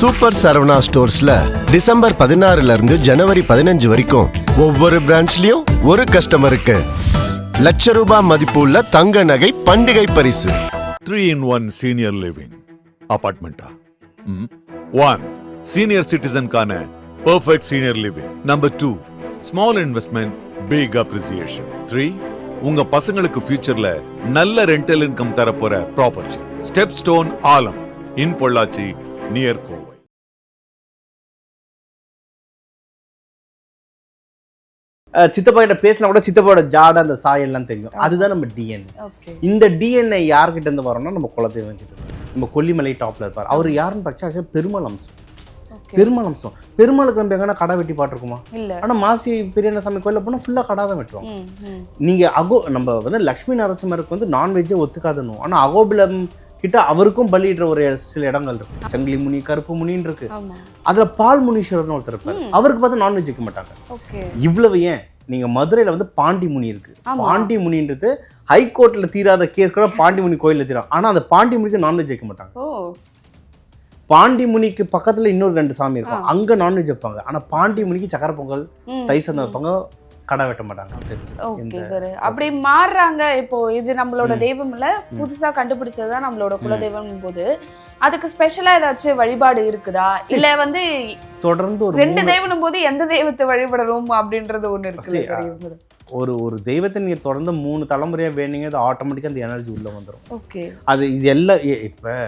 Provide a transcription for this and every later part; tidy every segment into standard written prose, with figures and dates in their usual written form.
Super Saravana ஸ்டோர்ஸ்ல December 16 இருந்து ஜனவரி 15 வரைக்கும் ஒவ்வொரு பிரான்ச்லயும் ஒரு கஸ்டமருக்கு ₹1,00,000 மதிப்புள்ள தங்க நகை பண்டிகை பரிசு. 3-in-1 சீனியர் லிவிங் அபார்ட்மெண்டா. 1 சீனியர் சிட்டிசன்கான perfect senior living. Number 2 small investment big appreciation. 3 உங்க பசங்களுக்கு ஃபியூச்சர்ல நல்ல ரெண்டல் இன்கம் தரப்போற property. Step stone Aalam in Pollachi near Kovai. சித்தப்பா கிட்ட பேசினா கூட சித்தப்பாவோட ஜாட அந்த சாயல்லாம் தெரியும். அதுதான் நம்ம டிஎன்ஏ. இந்த டிஎன்ஏ யார்கிட்ட இருந்து வரோம்னா நம்ம குலதெய்வம் கிட்ட இருந்து. நம்ம கொல்லிமலை டாப்ல இருப்பார். அவர் யாருன்னு பார்த்தா பெருமாள் அம்சம். பெருமாள் அம்சம். பெருமாளுக்கு நம்ம எங்கன்னா கடை வெட்டி பாட்டுருக்குமா? ஆனா மாசி பெரிய சாமி கோயில போனா ஃபுல்லா கடை தான் வெட்டுவாங்க. நீங்க நம்ம வந்து லட்சுமி நரசிம்மருக்கு வந்து நான்வெஜ்ஜே ஒத்துக்காதணும். ஆனா அகோபிலம் கிட்ட அவருக்கும் பலியிடுற ஒரு சில இடங்கள் இருக்கு. சங்கிலி முனி, கருப்பு முனின்னு இருக்கு. அதுல பால் முனீஸ்வரர்னு ஒருத்தர் இருப்பாரு. அவருக்கு பார்த்து நான்வெஜ் வைக்க மாட்டாங்க. இவ்வளவு ஏன் நீங்க மதுரையில வந்து பாண்டி முனி இருக்கு. பாண்டி முனின்றது ஹைகோர்ட்ல தீராத கேஸ் கூட பாண்டி முனி கோயில்ல தீரும். ஆனா அந்த பாண்டி முனிக்கு நான்வெஜ் வைக்க மாட்டாங்க. பாண்டி முனிக்கு பக்கத்துல இன்னொரு 2 சாமி இருக்கும். அங்க நான்வெஜ் வைப்பாங்க. ஆனா பாண்டி முனிக்கு சக்கரை பொங்கல், தயிர் சாதம் வைப்பாங்க. கடை வெட்ட மாட்டாங்க. Okay sir. அப்படி மாறுறாங்க. இப்போ இது நம்மளோட தெய்வம் இல்ல, புதுசா கண்டுபிடிச்சதுதான் நம்மளோட குலதெய்வம் போது அதுக்கு ஸ்பெஷலா ஏதாச்சும் வழிபாடு இருக்குதா? இல்ல வந்து தொடர்ந்து ஒரு 2 தெய்வம் போது எந்த தெய்வத்தை வழிபடணும் அப்படின்றது ஒண்ணு இருக்கு. ஒரு தெய்வத்தை நீங்க தொடர்ந்து 3 தலைமுறையா வேணுங்க, அது ஆட்டோமேட்டிக்கா அந்த எனர்ஜி உள்ள வந்துடும். ஓகே. அது இது எல்லாம் இப்ப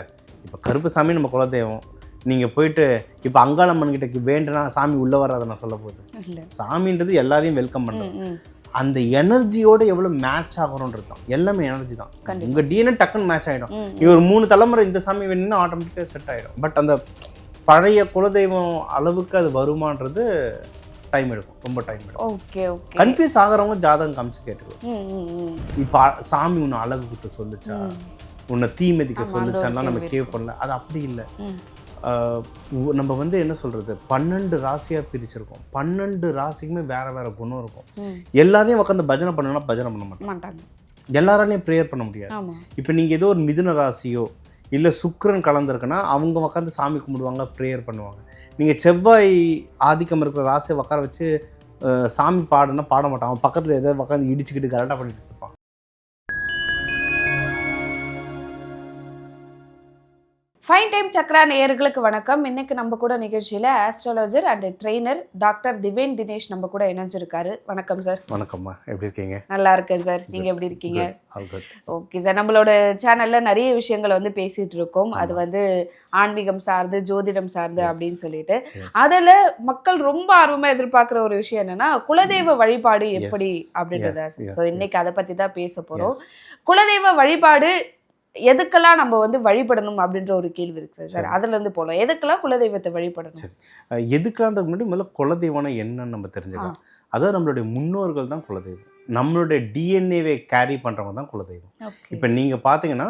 கருப்புசாமி நம்ம குலதெய்வம். நீங்க போயிட்டு இப்ப அங்காளம்மன் கிட்ட வேண்டுனா சாமி உள்ள வராத நான் சொல்ல போகுது. சாமின்றது எல்லாரையும் வெல்கம் பண்றது. அந்த எனர்ஜியோட எவ்வளவு மேட்ச் ஆகிறோன்றது தான். எல்லாமே எனர்ஜி தான். உங்க டிஎன்ஏ டக்குன்னு மேட்ச் ஆயிடும். நீ ஒரு 3 தலைமுறை இந்த சாமி வேணும்னா ஆட்டோமேட்டிக்கா செட் ஆயிடும். பட் அந்த பழைய குலதெய்வம் அளவுக்கு அது வருமானது டைம் எடுக்கும். ரொம்ப டைம் எடுக்கும். Okay okay. கன்ஃபியூஸ் ஆகிறவங்க ஜாதகம் காமிச்சு கேட்டுருவோம். இப்ப சாமி உன்னை அழகு குத்த சொல்லுச்சா, உன்னை தீமதிக்க சொல்லுச்சான்னா நம்ம கேவ் பண்ணல. அது அப்படி இல்லை. நம்ம வந்து என்ன சொல்றது, 12 ராசியா பிரிச்சிருக்கோம். 12 ராசிக்குமே வேற வேற குணம் இருக்கும். எல்லாரையும் உட்காந்து பஜனை பண்ணனா பஜனை பண்ண மாட்டாங்க. எல்லாராலையும் ப்ரேயர் பண்ண முடியாது. இப்போ நீங்க ஏதோ ஒரு மிதுன ராசியோ இல்லை சுக்கிரன் கலந்துருக்குன்னா அவங்க உட்காந்து சாமி கும்பிடுவாங்க, ப்ரேயர் பண்ணுவாங்க. நீங்க செவ்வாய் ஆதிக்கம் இருக்கிற ராசியை உட்கார வச்சு சாமி பாடுன்னா பாட மாட்டாங்க. அவன் பக்கத்துல எதாவது உட்காந்து இடிச்சுக்கிட்டு கரெக்டாக பண்ணிட்டு இருப்பான். ஃபைன் டைம் சக்ரா நேயர்களுக்கு வணக்கம். இன்னைக்கு நம்ம கூட நிகழ்ச்சியில ஆஸ்ட்ராலஜர் அண்ட் ட்ரெய்னர் டாக்டர் திவேன் தினேஷ் நம்ம கூட இணைஞ்சிருக்காரு. வணக்கம் சார். வணக்கம்மா, எப்படி இருக்கீங்க? நல்லா இருக்கேன் சார். நீங்க எப்படி இருக்கீங்க? Okay sir. நம்மளோட சேனல்ல நிறைய விஷயங்கள் வந்து பேசிட்டு இருக்கோம். அது வந்து ஆன்மீகம் சார்ந்து, ஜோதிடம் சார்ந்து அப்படின்னு சொல்லிட்டு அதுல மக்கள் ரொம்ப ஆர்வமா எதிர்பார்க்கிற ஒரு விஷயம் என்னன்னா குலதெய்வ வழிபாடு எப்படி அப்படின்றத. ஸோ இன்னைக்கு அதை பத்தி தான் பேச போறோம். குலதெய்வ வழிபாடு எதுக்கெல்லாம் நம்ம வந்து வழிபடணும் அப்படின்ற ஒரு கேள்வி இருக்கு சார். அதுல இருந்து போகலாம். எதுக்கெல்லாம் குலதெய்வத்தை வழிபடணும்? எதுக்கெல்லாம் முன்னாடி முதல்ல குலதெய்வம்னா என்னன்னு நம்ம தெரிஞ்சுக்கலாம். அதாவது நம்மளுடைய முன்னோர்கள் தான் குலதெய்வம். நம்மளுடைய டிஎன்ஏவை கேரி பண்றவங்க தான் குலதெய்வம். இப்போ நீங்க பாத்தீங்கன்னா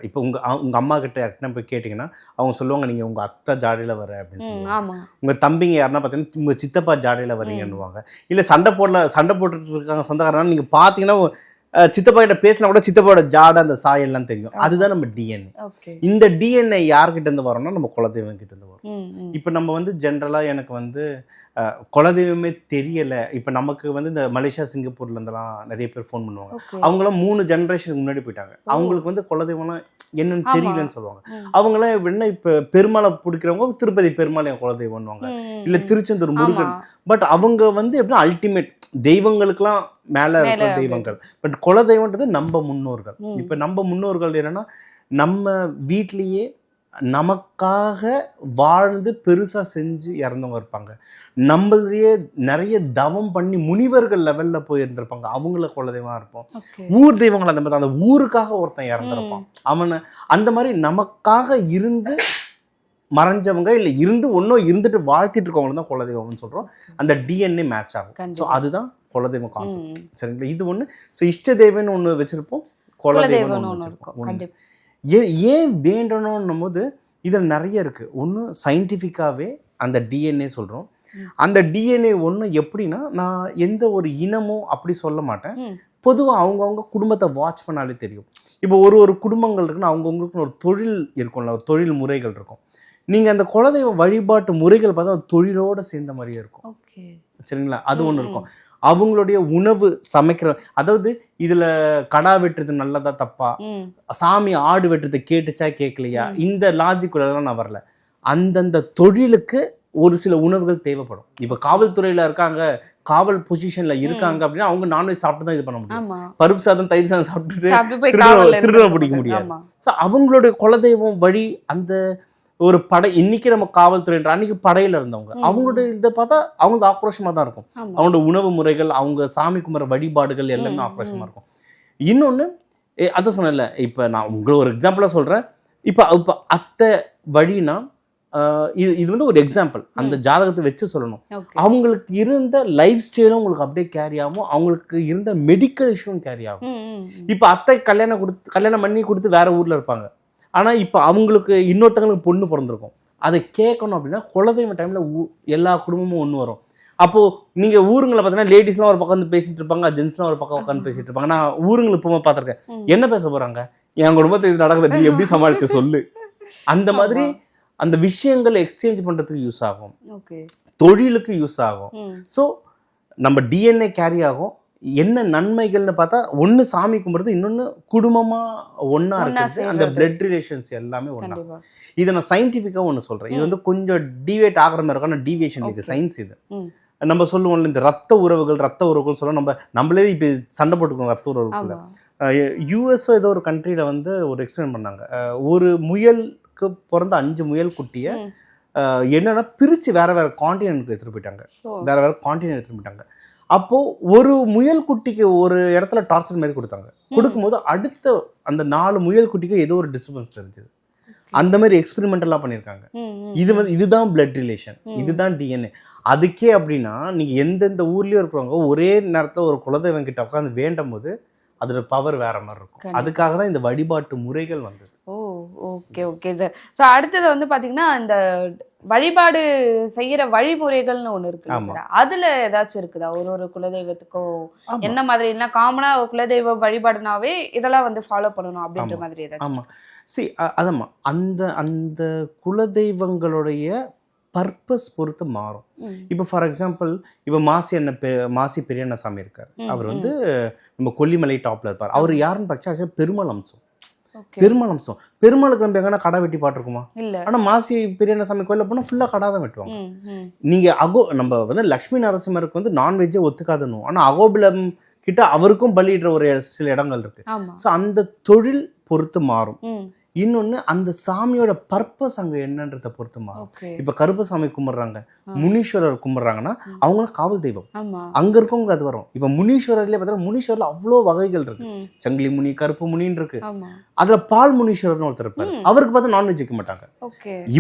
இப்போ உங்க அம்மா கிட்ட யார்கிட்ட போய் கேட்டீங்கன்னா அவங்க சொல்லுவாங்க நீங்க உங்க அத்தை ஜாடையில வர அப்படின்னு சொல்லுவாங்க. உங்க தம்பிங்க யாருன்னா பாத்தீங்கன்னா உங்க சித்தப்பா ஜாடையில வரீங்கன்னுவாங்க. இல்ல சண்டை போட்டுட்டு இருக்காங்க சொந்தக்காரனா, நீங்க பாத்தீங்கன்னா சித்தப்பா கிட்ட பேசினா கூட சித்தப்பாவோட ஜாட அந்த சாயல்லாம் தெரியும். அதுதான் நம்ம டிஎன்ஏ. இந்த டிஎன்ஏ யார்கிட்ட இருந்து வரோம்னா நம்ம குலதெய்வம் கிட்ட இருந்து வரும். இப்ப நம்ம வந்து ஜென்ரலா எனக்கு வந்து குலதெய்வமே தெரியல. இப்ப நமக்கு வந்து இந்த மலேசியா சிங்கப்பூர்ல இருந்தெல்லாம் நிறைய பேர் ஃபோன் பண்ணுவாங்க. அவங்களாம் 3 ஜெனரேஷனுக்கு முன்னாடி போயிட்டாங்க. அவங்களுக்கு வந்து குலதெய்வம்லாம் என்னன்னு தெரியலன்னு சொல்லுவாங்க. அவங்களாம் எப்படின்னா இப்ப பெருமாளை பிடிக்கிறவங்க திருப்பதி பெருமாள் என் குலதெய்வம்வாங்க, இல்ல திருச்செந்தூர் முருகன். பட் அவங்க வந்து எப்படின்னா அல்டிமேட் தெய்வங்களுக்கெல்லாம் மேல இருக்கிற தெய்வங்கள். பட் குலதெய்வம்ன்றது நம்ம முன்னோர்கள். இப்ப நம்ம முன்னோர்கள் என்னன்னா நம்ம வீட்லயே நமக்காக வாழ்ந்து பெருசா செஞ்சு இறந்தவங்க இருப்பாங்க. நம்மளையே நிறைய தவம் பண்ணி முனிவர்கள் லெவல்ல போய் இருந்திருப்பாங்க. அவங்கள குலதெய்வமா இருப்போம். ஊர் தெய்வங்கள் அந்த மாதிரி அந்த ஊருக்காக ஒருத்தன் இறந்திருப்பான். அவனை அந்த மாதிரி நமக்காக இருந்து மறைஞ்சவங்க இல்லை இருந்து ஒன்றும் இருந்துட்டு வாழ்த்திட்டு இருக்கவங்க தான் குலதெய்வம்னு சொல்றோம். அந்த டிஎன்ஏ மேட்ச் ஆகும். ஸோ அதுதான் குலதெய்வம் கான்செப்ட். சரிங்களா? இது ஒன்று. ஸோ இஷ்ட தெய்வம்னு ஒன்று வச்சிருப்போம், குலதெய்வம்னு ஒன்று வச்சிருப்போம். ஏன் வேண்டணும்னும் போது இதில் நிறைய இருக்கு. ஒன்று சயின்டிஃபிக்காகவே அந்த டிஎன்ஏ சொல்றோம். அந்த டிஎன்ஏ ஒன்று எப்படின்னா, நான் எந்த ஒரு இனமும் அப்படி சொல்ல மாட்டேன். பொதுவாக அவங்கவுங்க குடும்பத்தை வாட்ச் பண்ணாலே தெரியும். இப்போ ஒரு குடும்பங்கள் இருக்குன்னா அவங்கவுங்களுக்கு ஒரு தொழில் இருக்கும்ல, ஒரு தொழில் முறைகள் இருக்கும். நீங்கள் அந்த குலதெய்வ வழிபாட்டு முறைகள் பார்த்தா தொழிலோடு சேர்ந்த மாதிரியே இருக்கும். ஓகே. சரிங்களா? அது ஒன்று இருக்கும். அவங்களுடைய உணவு சமைக்கிற, அதாவது இதில் கடா வெட்டுறது நல்லதா தப்பா, சாமி ஆடு வெட்டுறது கேட்டுச்சா கேட்கலையா, இந்த லாஜிக்குள்ளலாம் நான் வரல. அந்தந்த தொழிலுக்கு ஒரு சில உணவுகள் தேவைப்படும். இப்போ காவல்துறையில் இருக்காங்க, காவல் பொசிஷனில் இருக்காங்க அப்படின்னா அவங்க நான்வெஜ் சாப்பிட்டு தான் இது பண்ண முடியும். பருப்பு சாதம் தயிர் சாதம் சாப்பிட்டுட்டு திருட பிடிக்க முடியாது. ஸோ அவங்களுடைய குலதெய்வம் வழி அந்த ஒரு படை, இன்னைக்கு நம்ம காவல்துறைன்ற அன்னைக்கு படையில இருந்தவங்க, அவங்களுடைய இதை பார்த்தா அவங்க ஆக்ரோஷமா தான் இருக்கும். அவங்களோட உணவு முறைகள், அவங்க சாமி கும்பிட்ற வழிபாடுகள் எல்லாமே ஆக்ரோஷமா இருக்கும். இன்னொன்று அதை சொன்னேன்ல, இப்போ நான் உங்களை ஒரு எக்ஸாம்பிளாக சொல்கிறேன். இப்போ அத்தை வழினா இது வந்து ஒரு எக்ஸாம்பிள், அந்த ஜாதகத்தை வச்சு சொல்லணும். அவங்களுக்கு இருந்த லைஃப் ஸ்டைலும் உங்களுக்கு அப்படியே கேரி ஆகும், அவங்களுக்கு இருந்த மெடிக்கல் இஷ்யூவும் கேரி ஆகும். இப்போ அத்தை கல்யாணம் பண்ணி கொடுத்து வேற ஊர்ல இருப்பாங்க, ஆனால் இப்போ அவங்களுக்கு இன்னொருத்தவங்களுக்கு பொண்ணு பிறந்திருக்கும். அதை கேட்கணும் அப்படின்னா குலதெய்வ டைமில் எல்லா குடும்பமும் ஒன்று வரும். அப்போது நீங்கள் ஊருங்களை பார்த்தீங்கன்னா லேடிஸ்லாம் ஒரு பக்கம் வந்து பேசிகிட்டு இருப்பாங்க, ஜென்ஸ்லாம் ஒரு பக்கம் உட்காந்து பேசிகிட்டு இருப்பாங்க. நான் ஊருங்களுக்கு போக பார்த்துருக்கேன், என்ன பேச போகிறாங்க, என் குடும்பத்தை இது நடக்குது, நீ எப்படி சமாளித்து சொல்லு. அந்த மாதிரி அந்த விஷயங்கள் எக்ஸ்சேஞ்ச் பண்ணுறதுக்கு யூஸ் ஆகும், தொழிலுக்கு யூஸ் ஆகும். ஸோ நம்ம டிஎன்ஏ கேரி ஆகும். என்ன நன்மைகள்னு பார்த்தா, ஒன்று சாமி கும்பிட்றது, இன்னொன்று குடும்பமாக ஒன்றா இருக்குது, அந்த பிளட் ரிலேஷன்ஸ் எல்லாமே ஒன்றா. இதை நான் சயின்டிஃபிக்காக ஒன்று சொல்கிறேன், இது வந்து கொஞ்சம் டிவேட் ஆகிற மாதிரி இருக்கும், ஆனால் டீவியேஷன் இது சயின்ஸ். இது நம்ம சொல்லுவோம்ல, இந்த ரத்த உறவுகள் சொல்லுவோம், நம்மளே இப்போ சண்டை போட்டுக்கோங்க ரத்த உறவுக்குள்ள. யூஎஸ்ஓ ஏதோ ஒரு கண்ட்ரியில் வந்து ஒரு எக்ஸ்பிளைன் பண்ணாங்க, ஒரு முயலுக்கு பிறந்த 5 முயல் குட்டியை என்னன்னா பிரித்து வேற காண்டினென்ட்க்கு எடுத்துகிட்டு போயிட்டாங்க, வேற காண்டினென்ட் எடுத்துகிட்டு போயிட்டாங்க. அப்போது ஒரு முயல் குட்டிக்கு ஒரு இடத்துல டார்ச்சர் மாதிரி கொடுக்கும்போது அடுத்த அந்த 4 முயல் குட்டிக்கு ஏதோ ஒரு டிஸ்டர்பன்ஸ் தெரிஞ்சுது. அந்த மாதிரி எக்ஸ்பெரிமெண்டெல்லாம் பண்ணியிருக்காங்க. இது வந்து இதுதான் பிளட் ரிலேஷன், இதுதான் டிஎன்ஏ. அதுக்கே அப்படின்னா நீங்கள் எந்தெந்த ஊர்லேயும் இருக்கிறவங்க ஒரே நேரத்தில் ஒரு குலதெய்வம் கிட்ட உட்காந்து வேண்டும் போது அதோட பவர் வேற மாதிரி இருக்கும். அதுக்காக தான் இந்த வழிபாட்டு முறைகள் வந்தது. Okay sir. ஸோ அடுத்தது வந்து பார்த்தீங்கன்னா, இந்த வழிபாடு செய்யற வழிமுறைகள்னு ஒண்ணு இருக்கு, அதுல ஏதாச்சும் இருக்குதா? ஒரு குலதெய்வத்துக்கும் என்ன மாதிரி, இல்ல காமனா குலதெய்வ வழிபாடுனாவே இதெல்லாம் வந்து ஃபாலோ பண்ணணும் அப்படின்ற மாதிரி ஏதாச்சும்? ஆமா, அதம்மா அந்த குலதெய்வங்களுடைய பர்பஸ் பொறுத்து மாறும். இப்போ ஃபார் எக்ஸாம்பிள், இப்போ மாசி பெரியண்ண சாமி இருக்காரு, அவர் வந்து நம்ம கொல்லிமலை டாப்ல இருப்பார். அவர் யாருன்னு பார்த்தா பெருமாள் அம்சம். பெருமாளுக்கு நம்ம எங்கன்னா கடை வெட்டி பாட்டுருக்குமா? ஆனா மாசி பெரியண்ண சாமி கோயில போனா ஃபுல்லா கடை தான் வெட்டுவாங்க. நீங்க நம்ம வந்து லட்சுமி நரசிம்மருக்கு வந்து நான்வெஜ்ஜே ஒத்துக்காதணும், ஆனா அகோபிலம் கிட்ட அவருக்கும் பலியிடுற ஒரு சில இடங்கள் இருக்கு. ஸோ அந்த தொழில் பொறுத்து மாறும். இன்னொன்னு அந்த சாமியோட பர்பஸ் அங்க என்னன்றதை பொறுத்து மாறும். இப்ப கருப்பசாமி கும்பிடுறாங்க, முனீஸ்வரர் கும்பிடுறாங்கன்னா அவங்களும் காவல் தெய்வம், அங்க இருக்கவங்க அது வரும். இப்ப முனீஸ்வரர்லயே பார்த்தா முனீஸ்வரர்ல அவ்வளோ வகைகள் இருக்கு, சங்கிலி முனி, கருப்பு முனின்னு இருக்கு. அதுல பால் முனீஸ்வரர்னு ஒருத்தர் இருப்பாரு, அவருக்கு பார்த்தா நான்வெஜ் வைக்க மாட்டாங்க.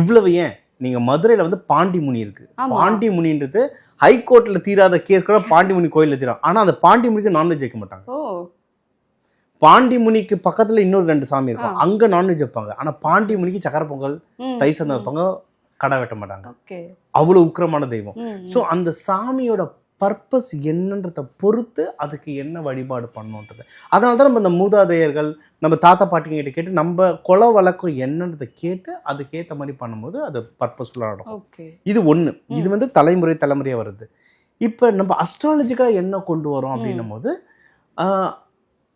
இவ்வளவு ஏன், நீங்க மதுரையில வந்து பாண்டி முனி இருக்கு, பாண்டி முனின்றது ஹைகோர்ட்ல தீராத கேஸ் கூட பாண்டி முனி கோயில்ல தீரும், ஆனா அந்த பாண்டி முனிக்கு நான்வெஜ் வைக்க மாட்டாங்க. பாண்டி முனிக்கு பக்கத்துல இன்னொரு 2 சாமி இருக்கும், அங்க நான்வெஜ் வைப்பாங்க. ஆனா பாண்டி முனிக்கு சக்கரை பொங்கல், தயிர் சாதம் வைப்பாங்க, கடை வெட்ட மாட்டாங்க. அவ்வளவு உக்கிரமான தெய்வம். ஸோ அந்த சாமியோட பர்பஸ் என்னன்றதை பொறுத்து அதுக்கு என்ன வழிபாடு பண்ணணுன்றது. அதனால தான் நம்ம இந்த மூதாதையர்கள், நம்ம தாத்தா பாட்டிங்க கிட்ட கேட்டு நம்ம கொலை வழக்கம் என்னன்றதை கேட்டு அதுக்கேற்ற மாதிரி பண்ணும்போது அது பர்பஸ்ஃபுல்லாக நடக்கும். இது ஒன்று. இது வந்து தலைமுறையாக வருது. இப்போ நம்ம அஸ்ட்ராலஜிக்கலாக என்ன கொண்டு வரோம் அப்படின்னும் போது,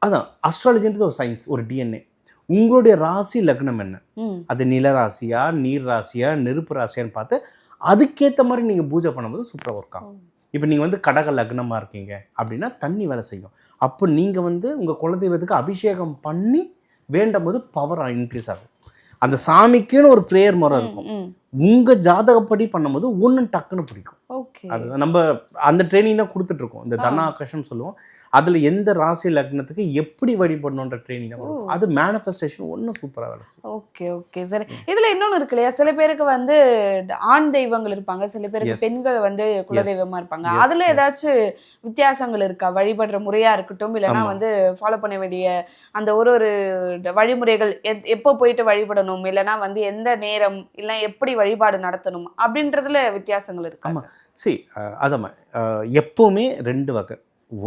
அதான் அஸ்ட்ராலஜின்றது ஒரு சயின்ஸ், ஒரு டிஎன்ஏ. உங்களுடைய ராசி லக்னம் என்ன, அது நில ராசியா, நீர் ராசியா, நெருப்பு ராசியான்னு பார்த்து அதுக்கேற்ற மாதிரி நீங்கள் பூஜை பண்ணும்போது சூப்பராக ஒர்க் ஆகும். இப்போ நீங்கள் வந்து கடக லக்னமாக இருக்கீங்க அப்படின்னா தண்ணி வேலை செய்யும். அப்போ நீங்கள் வந்து உங்கள் குலதெய்வத்துக்கு அபிஷேகம் பண்ணி வேண்டும் போது பவர் இன்க்ரீஸ் ஆகும். அந்த சாமிக்குன்னு ஒரு ப்ரேயர் முறை இருக்கும், உங்கள் ஜாதகப்படி பண்ணும்போது ஒன்று டக்குன்னு பிடிக்கும். அதுதான் நம்ம அந்த ட்ரைனிங் தான் கொடுத்துட்டு இருக்கோம், இந்த தன ஆகர்ஷம் சொல்லுவோம். அதில் எந்த ராசி லக்னத்துக்கு எப்படி வழிபடணுன்ற ட்ரைனிங் தான் கொடுக்கும். அது மேனிஃபெஸ்டேஷன் ஒன்றும் சூப்பராக வேலை செய்யும். Okay sir. இதில் இன்னொன்று இருக்கு இல்லையா, சில பேருக்கு வந்து ஆண் தெய்வங்கள் இருப்பாங்க, சில பேருக்கு பெண்கள் வந்து குலதெய்வமா இருப்பாங்க. அதில் ஏதாச்சும் வித்தியாசங்கள் இருக்கா? வழிபடுற முறையா இருக்கட்டும், இல்லைன்னா வந்து ஃபாலோ பண்ண வேண்டிய அந்த ஒரு வழிமுறைகள், எப்போ போயிட்டு வழிபடணும், இல்லைன்னா வந்து எந்த நேரம், இல்லை எப்படி வழிபாடு நடத்தணும் அப்படின்றதுல வித்தியாசங்கள் இருக்கு. ஆமாம், சரி, அதாம்மா எப்போவுமே 2 வகை.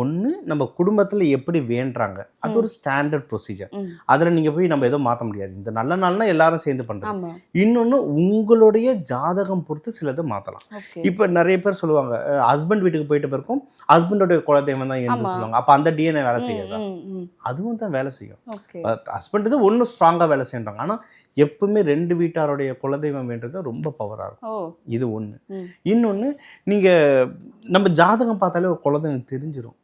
ஒன்று நம்ம குடும்பத்தில் எப்படி வேண்டுறாங்க, அது ஒரு ஸ்டாண்டர்ட் ப்ரொசீஜர். அதில் நீங்கள் போய் நம்ம எதுவும் மாற்ற முடியாது. இந்த நல்ல நாள்னா எல்லாரும் சேர்ந்து பண்ணுறது. இன்னொன்று உங்களுடைய ஜாதகம் பொறுத்து சிலதை மாற்றலாம். இப்போ நிறைய பேர் சொல்லுவாங்க ஹஸ்பண்ட் வீட்டுக்கு போயிட்டு பிறக்கும் ஹஸ்பண்டோடைய குலதெய்வம் தான் என்று சொல்லுவாங்க. அப்போ அந்த டிஎன்ஏ வேலை செய்யாது, அதுவும் தான் வேலை செய்யும். ஹஸ்பண்ட் இது ஒன்றும் ஸ்ட்ராங்காக வேலை செய்யறாங்க. ஆனால் எப்பவுமே 2 வீட்டாருடைய குலதெய்வம் வேண்டது ரொம்ப பவராக இருக்கும். இது ஒன்று. இன்னொன்று, நீங்கள் நம்ம ஜாதகம் பார்த்தாலே ஒரு குலதெய்வம் தெரிஞ்சிடும்.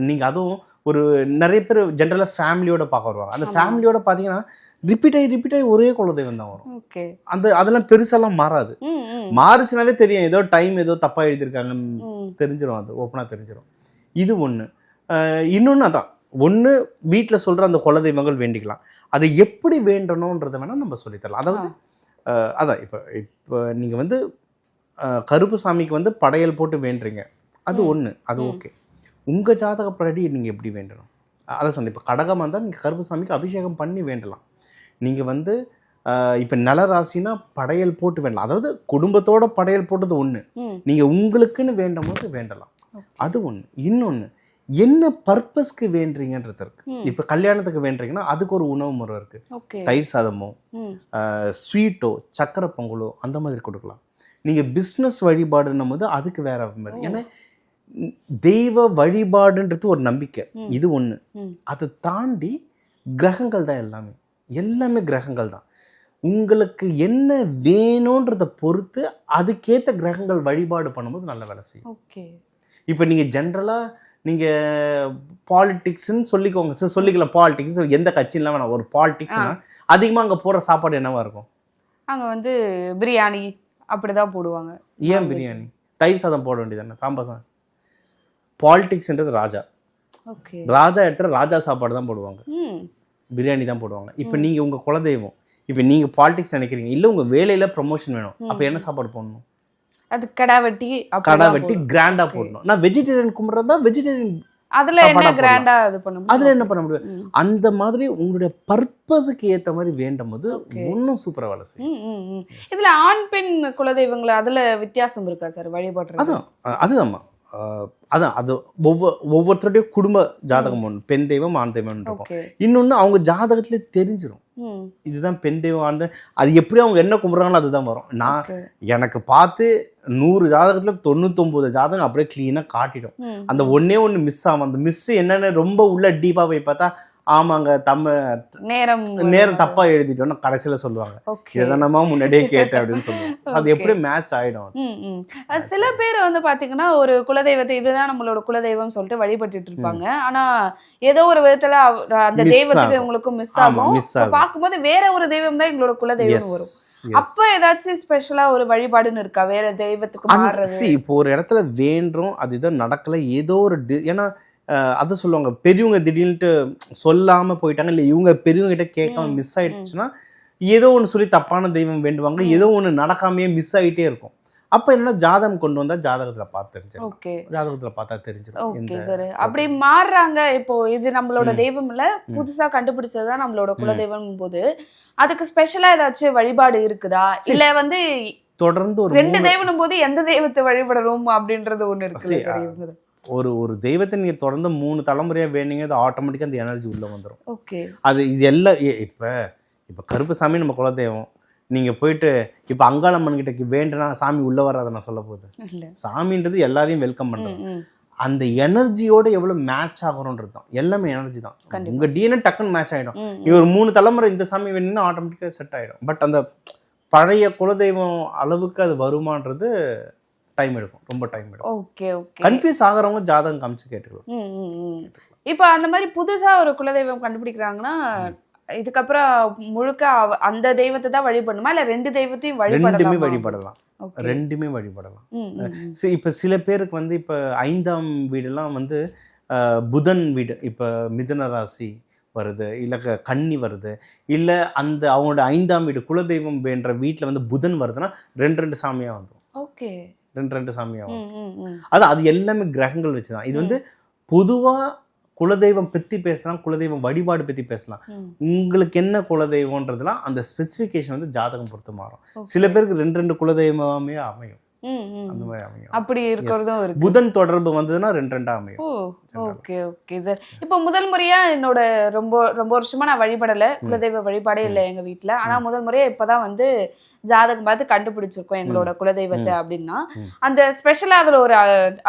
நீங்கள் அதுவும் ஒரு நிறைய பேர் ஜென்ரலாக ஃபேமிலியோட பார்க்க வருவாங்க. அந்த ஃபேமிலியோட பார்த்தீங்கன்னா ரிப்பீட் ஆகி ஒரே குலதெய்வம் தான் வரும். அதெல்லாம் பெருசெல்லாம் மாறாது. மாறுச்சுனாலே தெரியும், ஏதோ டைம் ஏதோ தப்பாக எழுதியிருக்காங்கன்னு தெரிஞ்சிடும். அது ஓப்பனாக தெரிஞ்சிடும். இது ஒன்று. இன்னொன்று அதான், ஒன்று வீட்டில் சொல்கிற அந்த குலதெய்வங்கள் வேண்டிக்கலாம். அதை எப்படி வேண்டணுன்றதை வேணால் நம்ம சொல்லித்தரலாம். அதாவது அதான் இப்போ நீங்கள் வந்து கருப்பு சாமிக்கு வந்து படையல் போட்டு வேண்டுறீங்க, அது ஒன்று, அது ஓகே. உங்கள் ஜாதகப்படி நீங்கள் எப்படி வேண்டணும் அதை சொன்னேன். இப்போ கடகமாக இருந்தால் நீங்கள் கருப்பு சாமிக்கு அபிஷேகம் பண்ணி வேண்டலாம். நீங்கள் வந்து இப்போ நில ராசினா படையல் போட்டு வேண்டலாம். அதாவது குடும்பத்தோட படையல் போட்டது ஒன்று, நீங்கள் உங்களுக்குன்னு வேண்டும் போது வேண்டலாம், அது ஒன்று. இன்னொன்று, என்ன பர்பஸ்க்கு வேண்டுறீங்கன்றது இருக்கு. இப்போ கல்யாணத்துக்கு வேண்டுறீங்கன்னா அதுக்கு ஒரு உணவு முறை இருக்கு. தயிர் சாதமோ ஸ்வீட்டோ சக்கரை பொங்கலோ அந்த மாதிரி கொடுக்கலாம். நீங்கள் பிஸ்னஸ் வழிபாடுன்னும் போது அதுக்கு வேற மாதிரி. ஏன்னா தெய்வ வழிபாடுன்றது ஒரு நம்பிக்கை, இது ஒன்று. அதை தாண்டி கிரகங்கள் தான் எல்லாமே கிரகங்கள் தான். உங்களுக்கு என்ன வேணுன்றதை பொறுத்து அதுக்கேற்ற கிரகங்கள் வழிபாடு பண்ணும்போது நல்ல வேலை செய்யும். இப்போ நீங்கள் ஜென்ரலாக நீங்கள் பாலிடிக்ஸ்ன்னு சொல்லிக்கோங்க சார், சொல்லிக்கலாம். பாலிடிக்ஸ் எந்த கட்சியெலாம் வேணாம், ஒரு பாலிடிக்ஸ்னா அதிகமாக அங்கே போடுற சாப்பாடு என்னவா இருக்கும்? அங்கே வந்து பிரியாணி அப்படிதான் போடுவாங்க. ஏன் பிரியாணி? தயிர் சாதம் போட வேண்டியதானே, சாம்பார் சாதம். பாலிடிக்ஸ்ன்றது ராஜா, ராஜா இடத்துல ராஜா சாப்பாடு தான் போடுவாங்க, பிரியாணி தான் போடுவாங்க. இப்போ நீங்கள் உங்கள் குலதெய்வம், இப்போ நீங்கள் பாலிடிக்ஸ் நினைக்கிறீங்க, இல்லை உங்கள் வேலையில் ப்ரொமோஷன் வேணும், அப்போ என்ன சாப்பாடு போடணும்? அது கடா வெட்டி கிராண்டா போடணும். நான் வெஜிடேரியன் கும்பிட்றதா வெஜிடேரியன், அதுல என்ன கிராண்டா அது பண்ணும், அதுல என்ன பண்ண முடியும்? அந்த மாதிரி உங்களுடைய பர்பஸுக்கு ஏத்த மாதிரி வேண்டும் போது இன்னும் சூப்பரா வேலை செய்யும். இதுல ஆண் பெண் குலதெய்வங்கள் அதுல வித்தியாசம் இருக்கா சார் வழிபாட்டு? அதுதான் அதான் அது ஒவ்வொருத்தருடைய குடும்ப ஜாதகம் ஒன்று, பெண் தெய்வம் ஆண் தெய்வம் இருக்கும். இன்னொன்னு அவங்க ஜாதகத்திலே தெரிஞ்சிடும் இதுதான் பெண் தெய்வம் ஆண். அது எப்படி அவங்க என்ன கும்பிட்றாங்களோ அதுதான் வரும். நான் எனக்கு பார்த்து 100 ஜாதகத்துல 99 ஜாதகம் அப்படியே கிளீனா காட்டிடும். அந்த ஒன்னே ஒன்று மிஸ் ஆகும். அந்த மிஸ் என்னன்னு ரொம்ப உள்ள டீப்பா போய் பார்த்தா, ஆமாங்க நேரம் தப்பா எழுதிட்டோம்னு கடைசியில சொல்லுவாங்க, எதனமா முன்னாடியே கேட்டேன் அப்படின்னு சொல்லுவாங்க. அது எப்படி மேட்ச் ஆயிடும். சில பேர் வந்து பாத்தீங்கன்னா ஒரு குலதெய்வத்தை இதுதான் நம்மளோட குலதெய்வம் சொல்லிட்டு வழிபட்டு இருப்பாங்க. ஆனா ஏதோ ஒரு விதத்துல அந்த தெய்வத்துக்கு இவங்களுக்கும் மிஸ் ஆகும். பார்க்கும்போது வேற ஒரு தெய்வம் தான் எங்களோட குலதெய்வம் வரும். அப்ப ஏதாச்சும் ஸ்பெஷலா ஒரு வழிபாடுன்னு இருக்கா வேற தெய்வத்துக்கு மாறுறது? இப்போ ஒரு இடத்துல வேண்டுறோம், அது இதை நடக்கல, ஏதோ ஒரு ஏன்னா அதை சொல்லுவாங்க, பெரியவங்க திடீர்னுட்டு சொல்லாம போயிட்டாங்க, இல்லை இவங்க பெரியவங்க கிட்ட கேட்காம மிஸ் ஆயிடுச்சுன்னா ஏதோ ஒன்று சொல்லி தப்பான தெய்வம் வேண்டுவாங்க, ஏதோ ஒன்று நடக்காமையே மிஸ் ஆகிட்டே இருக்கும். அப்ப என்ன ஜாதகம் கொண்டு வந்தா ஜாதகத்துல பார்த்து தெரிஞ்சிடும், ஜாதகத்துல பார்த்தா தெரிஞ்சிடும். அப்படி மாறுறாங்க. இப்போ இது நம்மளோட தெய்வம் இல்ல, புதுசா கண்டுபிடிச்சதுதான் நம்மளோட குலதெய்வம் போது அதுக்கு ஸ்பெஷலா ஏதாச்சும் வழிபாடு இருக்குதா? இல்ல வந்து தொடர்ந்து ஒரு 2 தெய்வம் போது எந்த தெய்வத்தை வழிபடணும் அப்படின்றது ஒண்ணு இருக்கு. ஒரு தெய்வத்தை நீங்க தொடர்ந்து 3 தலைமுறையா வேணுங்க, அது ஆட்டோமேட்டிக்கா அந்த எனர்ஜி உள்ள வந்துடும். அது இது எல்லாம் இப்ப கருப்புசாமி நம்ம குலதெய்வம், நீங்க போயிட்டு இப்ப அங்காளம்மன் கிட்ட வேண்டுனா சாமி உள்ள வராத நான் சொல்ல போகுது. சாமின்றது எல்லாரையும் வெல்கம் பண்றது. அந்த எனர்ஜியோட எவ்வளவு மேட்ச் ஆகுறோன்றது தான், எல்லாமே எனர்ஜி தான். உங்க டிஎன்ஏ டக்குன்னு மேட்ச் ஆயிடும். நீ ஒரு 3 தலைமுறை இந்த சாமி வேணும்னா ஆட்டோமேட்டிக்கா செட் ஆயிடும். பட் அந்த பழைய குலதெய்வம் அளவுக்கு அது வருமானது டைம் எடுக்கும், ரொம்ப டைம் எடுக்கும். கன்ஃபியூஸ் ஆகிறவங்க ஜாதகம் காமிச்சு கேட்டுக்கலாம். இப்போ அந்த மாதிரி புதுசா ஒரு குலதெய்வம் கண்டுபிடிக்கிறாங்கன்னா இதுக்கப்புறம் முழுக்க அந்த தெய்வத்தை தான் வழிபடணுமா, இல்ல 2 தெய்வத்தையும் வழிபடலாம்? ரெண்டுமே வழிபடலாம். இப்ப சில பேருக்கு வந்து இப்ப 5ஆம் வீடுலாம் வந்து புதன் வீடு, இப்ப மிதுன ராசி வருது, இல்ல கன்னி வருது, இல்ல அந்த அவங்களோட 5ஆம் வீடு குலதெய்வம் வேண்ட வீட்டுல வந்து புதன் வருதுன்னா 2 சாமியா வந்துடும். 2 சாமியாகும். அது எல்லாமே கிரகங்கள் வச்சுதான். இது வந்து பொதுவா குலதெய்வம் பத்தி பேசலாம், குலதெய்வம் வழிபாடு பத்தி பேசலாம். உங்களுக்கு என்ன குலதெய்வம்ன்றதுலாம் அந்த ஸ்பெசிஃபிகேஷன் வந்து ஜாதகம் பொறுத்து மாறும். சில பேருக்கு 2 குலதெய்வமே அமையும். அந்த மாதிரி அமையும். அப்படி இருக்கிறதும் இருக்கு. புதன் தொடர்பு வந்ததுன்னா 2 அமையும். Okay okay sir. இப்போ முதல் முறையா என்னோட ரொம்ப ரொம்ப வருஷமா நான் வழிபடல, குலதெய்வ வழிபாடே இல்லை எங்க வீட்டுல. ஆனா முதல் முறையா இப்பதான் வந்து ஜாதகம் பார்த்து கண்டுபிடிச்சிருக்கோம் எங்களோட குலதெய்வத்தை அப்படின்னா, அந்த ஸ்பெஷலா அதுல ஒரு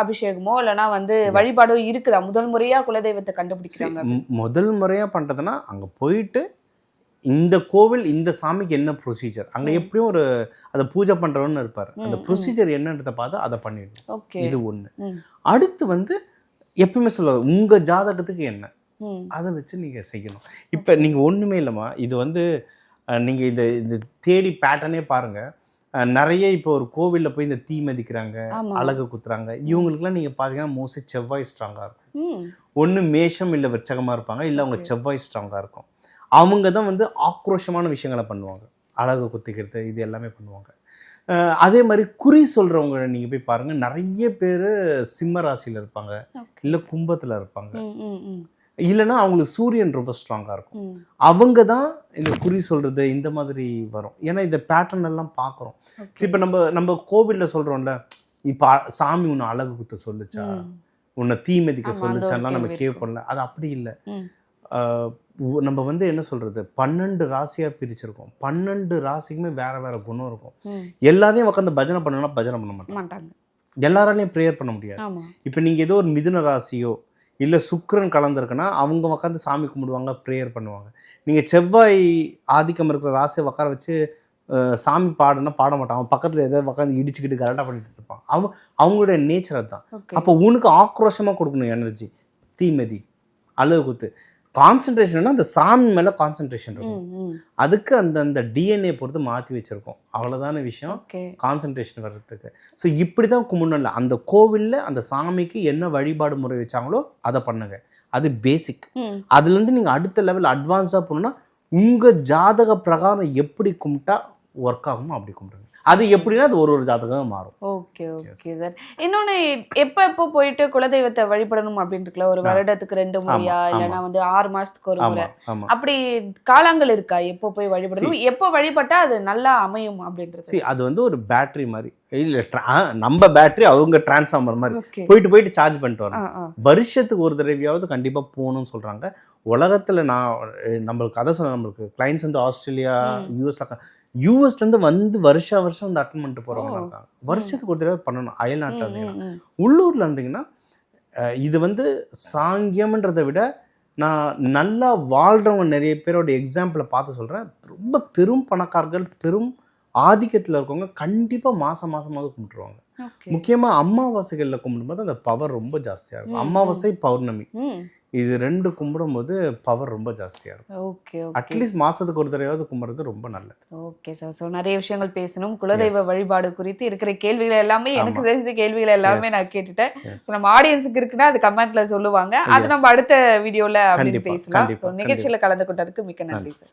அபிஷேகமோ இல்லைன்னா வந்து வழிபாடோ இருக்குதா? முதல் முறையா குலதெய்வத்தை கண்டுபிடிக்கிறாங்க. முதல் முறையா பண்றதுன்னா அங்க போயிட்டு இந்த கோவில் இந்த சாமிக்கு என்ன ப்ரொசீஜர், அங்க எப்படியும் ஒரு அதை பூஜை பண்றவன்னு இருப்பாரு, அந்த ப்ரொசீஜர் என்னன்றத பார்த்து அதை பண்ணிடணும். இது ஒண்ணு. அடுத்து வந்து எப்பவுமே சொல்லுவாங்க உங்க ஜாதகத்துக்கு என்ன, அதை வச்சு நீங்க செய்யணும். இப்ப நீங்க ஒண்ணுமே இல்லைம்மா, இது வந்து நீங்க இந்த தேடி பேட்டர்னே பாருங்க. நிறைய இப்போ ஒரு கோவில்ல போய் இந்த தீ மதிக்கிறாங்க, அழகு குத்துறாங்க, இவங்களுக்குலாம் நீங்க பாத்தீங்கன்னா மோஸ்ட்லி செவ்வாய் ஸ்ட்ராங்கா இருக்கும். ஒண்ணு மேஷம் இல்ல விருச்சகமா இருப்பாங்க, இல்ல அவங்க செவ்வாய் ஸ்ட்ராங்கா இருக்கும். அவங்க தான் வந்து ஆக்ரோஷமான விஷயங்களை பண்ணுவாங்க, அழகு குத்திக்கிறது இது எல்லாமே பண்ணுவாங்க. அதே மாதிரி குறி சொல்றவங்க நீங்க போய் பாருங்க, நிறைய பேர் சிம்ம ராசியில இருப்பாங்க, இல்ல கும்பத்துல இருப்பாங்க, இல்லைன்னா அவங்களுக்கு சூரியன் ரொம்ப ஸ்ட்ராங்கா இருக்கும். அவங்க தான் இந்த குறி சொல்றது இந்த மாதிரி வரும். ஏன்னா இந்த பேட்டர்ன் எல்லாம் பார்க்குறோம். இப்போ நம்ம கோவில்ல சொல்றோம்ல, இப்போ சாமி உன்னை அழகு குத்த சொல்லுச்சா, உன்னை தீ மிதிக்க சொல்லுச்சான்லாம் நம்ம கேட்போம்ல, அது அப்படி இல்லை. நம்ம வந்து என்ன சொல்றது, 12 ராசியா பிரிச்சிருக்கோம். 12 ராசிக்குமே வேற வேற குணம் இருக்கும். எல்லாரையும் உட்காந்து பஜனை பண்ணணும்னா பஜனை பண்ண மாட்டாங்க, எல்லாராலையும் ப்ரேயர் பண்ண முடியாது. இப்போ நீங்க ஏதோ ஒரு மிதுன ராசியோ இல்லை சுக்கிரன் கலந்துருக்குன்னா அவங்க உட்காந்து சாமி கும்பிடுவாங்க, ப்ரேயர் பண்ணுவாங்க. நீங்கள் செவ்வாய் ஆதிக்கம் இருக்கிற ராசியை உட்கார வச்சு சாமி பாடுனா பாட மாட்டான், அவன் பக்கத்தில் எதாவது உட்காந்து இடிச்சுக்கிட்டு கரெக்டாக பண்ணிட்டு இருப்பான். அவங்களுடைய நேச்சர் அதுதான். அப்போ உனக்கு ஆக்ரோஷமாக கொடுக்கணும் எனர்ஜி, தீமதி, அழகு குத்து. கான்சன்ட்ரேஷன்னா அந்த சாமி மேலே கான்சன்ட்ரேஷன் இருக்கும். அதுக்கு அந்த டிஎன்ஏ பொறுத்து மாற்றி வச்சுருக்கோம், அவ்வளோதான விஷயம் கான்சன்ட்ரேஷன் வர்றதுக்கு. ஸோ இப்படி தான் கும்பிடல. அந்த கோவிலில் அந்த சாமிக்கு என்ன வழிபாடு முறை வச்சாங்களோ அதை பண்ணுங்க, அது பேசிக். அதுலேருந்து நீங்கள் அடுத்த லெவல் அட்வான்ஸாக போகணுன்னா உங்கள் ஜாதக பிரகாரம் எப்படி கும்பிட்டா ஒர்க் ஆகுமோ அப்படி கும்பிடுங்க. அது எப்படின்னா அது ஒரு ஜாதகம் மாறும். Okay okay sir. இன்னொன்று, எப்போ போயிட்டு குலதெய்வத்தை வழிபடணும் அப்படின்னு இருக்குல்ல, ஒரு வருடத்துக்கு 2 முறையா இல்லைன்னா வந்து 6 மாசத்துக்கு ஒரு முறை, அப்படி காலங்கள் இருக்கா எப்போ போய் வழிபடணும், எப்போ வழிபட்டா அது நல்லா அமையும் அப்படின்றது? அது வந்து ஒரு பேட்டரி மாதிரி, இல்லை நம்ம பேட்டரி அவங்க டிரான்ஸ்ஃபார்மர் மாதிரி போயிட்டு சார்ஜ் பண்ணிட்டு வரோம். வருஷத்துக்கு ஒரு தடவையாவது கண்டிப்பாக போகணும்னு சொல்கிறாங்க. உலகத்தில் நம்மளுக்கு அதை சொன்ன, நம்மளுக்கு கிளைண்ட்ஸ் வந்து ஆஸ்திரேலியா, யூஎஸ்லேருந்து வந்து வருஷம் வந்து அட்டன் பண்ணிட்டு போகிறவங்க இருக்காங்க. வருஷத்துக்கு ஒரு தடவை பண்ணணும். அயல்நாட்டில் இருந்தீங்கன்னா, உள்ளூரில் இருந்தீங்கன்னா இது வந்து சாங்கியம்ன்றதை விட நான் நல்லா வாழ்கிறவங்க நிறைய பேரோட எக்ஸாம்பிளை பார்த்து சொல்கிறேன். ரொம்ப பெரும் பணக்காரர்கள், பெரும் ஆதிக்கத்தில் இருக்கவங்க கண்டிப்பாக மாதமாவது கும்பிட்டுருவாங்க. முக்கியமாக அமாவாசைகளில் கும்பிடும்போது அந்த பவர் ரொம்ப ஜாஸ்தியாக இருக்கும். அமாவாசை, பௌர்ணமி இது 2 கும்பிடும்போது பவர் ரொம்ப ஜாஸ்தியாக இருக்கும். ஓகே, அட்லீஸ்ட் மாதத்துக்கு ஒரு தடவையாவது கும்பிட்றது ரொம்ப நல்லது. Okay sir. ஸோ நிறைய விஷயங்கள் பேசணும். குலதெய்வ வழிபாடு குறித்து இருக்கிற கேள்விகள் எல்லாமே, எனக்கு தெரிஞ்ச கேள்விகள் எல்லாமே நான் கேட்டுட்டேன். ஸோ நம்ம ஆடியன்ஸுக்கு இருக்குன்னா அது கமெண்ட்ல சொல்லுவாங்க, அது நம்ம அடுத்த வீடியோவில் அப்படின்னு பேசலாம். ஸோ நிகழ்ச்சியில் கலந்து கொண்டதுக்கு மிக்க நன்றி சார்.